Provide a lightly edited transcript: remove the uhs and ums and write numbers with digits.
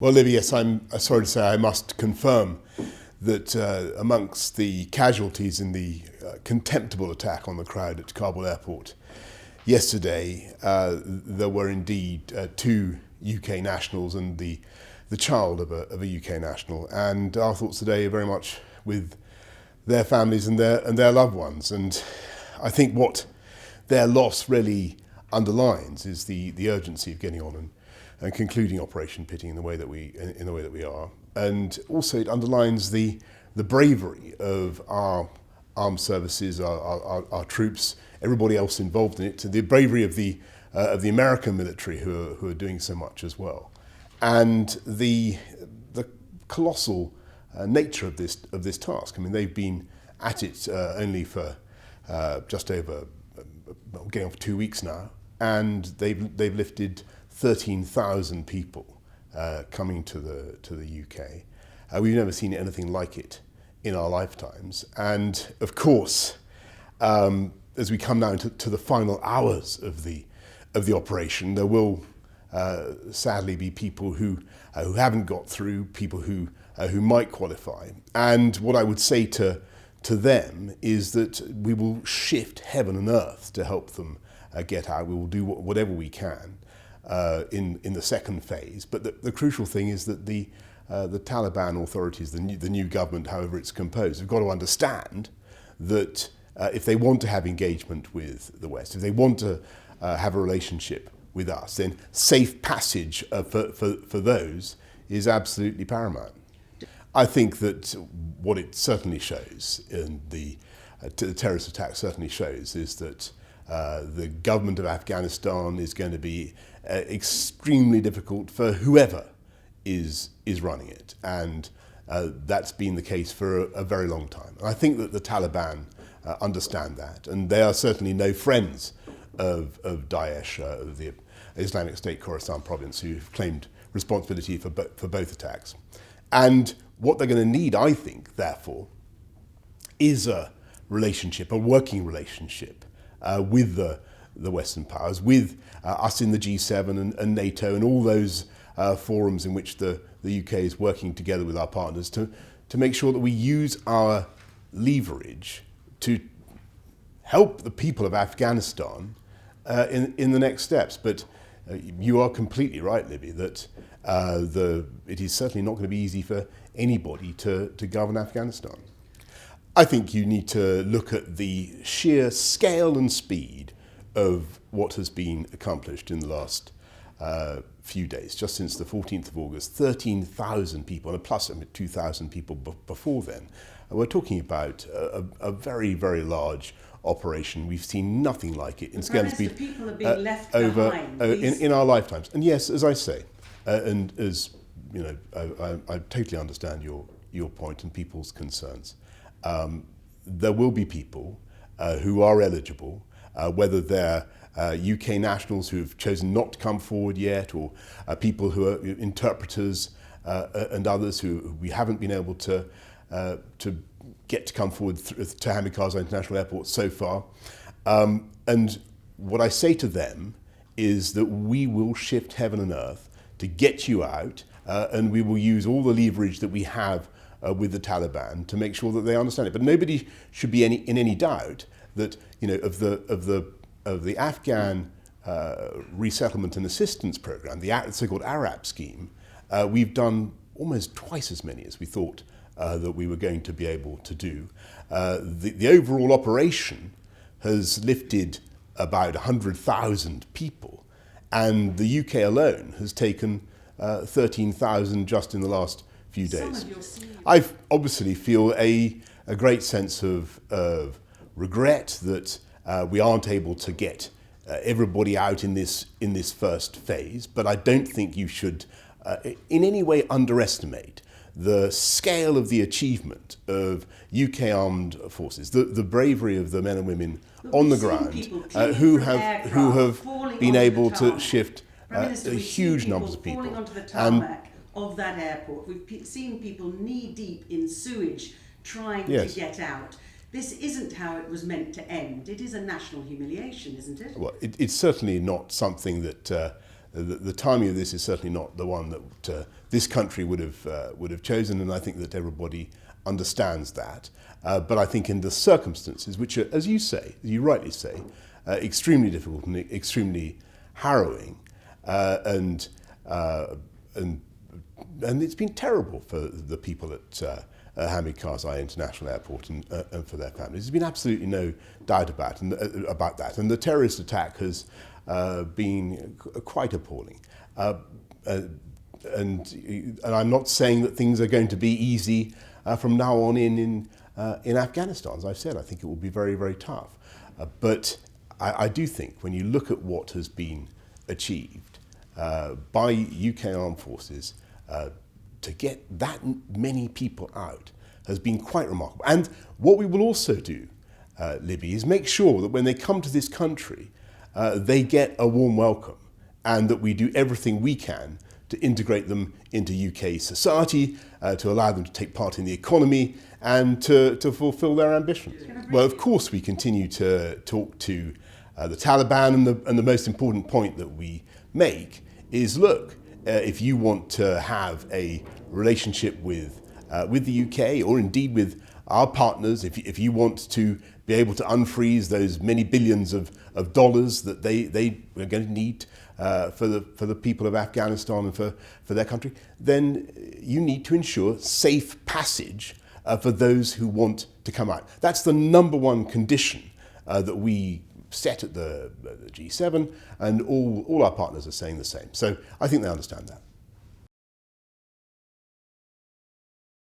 Well, Libby, yes, I'm sorry to say I must confirm that amongst the casualties in the contemptible attack on the crowd at Kabul airport yesterday, there were indeed two UK nationals and the child of a UK national. And our thoughts today are very much with their families and their loved ones. And I think what their loss really underlines is the urgency of getting on and concluding Operation Pitting in the way that we are, and also it underlines the bravery of our armed services, our troops, everybody else involved in it, the bravery of the American military who are doing so much as well, and the colossal nature of this task. I mean, they've been at it only for just over getting on for 2 weeks now, and they've lifted 13,000 people coming to the UK. We've never seen anything like it in our lifetimes. And of course, as we come now to the final hours of the operation, there will sadly be people who haven't got through, people who might qualify. And what I would say to them is that we will shift heaven and earth to help them get out. We will do whatever we can in the second phase, but the crucial thing is that the Taliban authorities, the new government, however it's composed, have got to understand that if they want to have engagement with the West, if they want to have a relationship with us, then safe passage for those is absolutely paramount. I think that what it certainly shows, and the terrorist attack certainly shows, is that the government of Afghanistan is going to be extremely difficult for whoever is running it, and that's been the case for a very long time. And I think that the Taliban understand that, and they are certainly no friends of Daesh, of the Islamic State Khorasan province, who've claimed responsibility for both attacks. And what they're going to need, I think, therefore, is a relationship, a working relationship with the Western powers, with us in the G7 and NATO and all those forums in which the UK is working together with our partners to make sure that we use our leverage to help the people of Afghanistan in the next steps. But you are completely right, Libby, that it is certainly not going to be easy for anybody to govern Afghanistan. I think you need to look at the sheer scale and speed of what has been accomplished in the last few days. Just since the 14th of August, 13,000 people, and plus 2,000 people before then. We're talking about a very, very large operation. We've seen nothing like it in scale and speed people are being left over behind. In our lifetimes. And yes, as I say, and as you know, I totally understand your point and people's concerns. There will be people who are eligible, whether they're UK nationals who have chosen not to come forward yet, or people who are interpreters and others who we haven't been able to get to come forward to Hamid Karzai International Airport so far. And what I say to them is that we will shift heaven and earth to get you out, and we will use all the leverage that we have with the Taliban to make sure that they understand it. But nobody should be in any doubt that, you know, of the Afghan resettlement and assistance program, the so-called Arab scheme, we've done almost twice as many as we thought that we were going to be able to do. The overall operation has lifted about 100,000 people, and the UK alone has taken 13,000 just in the last few days. I obviously feel a great sense of regret that we aren't able to get everybody out in this first phase, but I don't think you should in any way underestimate the scale of the achievement of UK armed forces, the bravery of the men and women on the ground who have been able to shift huge numbers of people. Falling onto the tarmac of that airport. We've seen people knee deep in sewage trying to get out. This isn't how it was meant to end. It is a national humiliation, isn't it? Well, it's certainly not something that the timing of this is certainly not the one that this country would have chosen, and I think that everybody understands that. But I think in the circumstances, which are, as you rightly say, extremely difficult and extremely harrowing, and it's been terrible for the people at Hamid Karzai International Airport and for their families. There's been absolutely no doubt about that. And the terrorist attack has been quite appalling. And I'm not saying that things are going to be easy from now on in Afghanistan. As I've said, I think it will be very, very tough. But I do think when you look at what has been achieved by UK armed forces, to get that many people out has been quite remarkable. And what we will also do, Libby, is make sure that when they come to this country, they get a warm welcome, and that we do everything we can to integrate them into UK society, to allow them to take part in the economy and to fulfill their ambitions. Well, of course, we continue to talk to the Taliban, and the most important point that we make is, look, if you want to have a relationship with the UK, or indeed with our partners, if you want to be able to unfreeze those many billions of dollars that they are going to need for the people of Afghanistan and for their country, then you need to ensure safe passage for those who want to come out. That's the number one condition that we set at the G7, and all our partners are saying the same. So I think they understand that.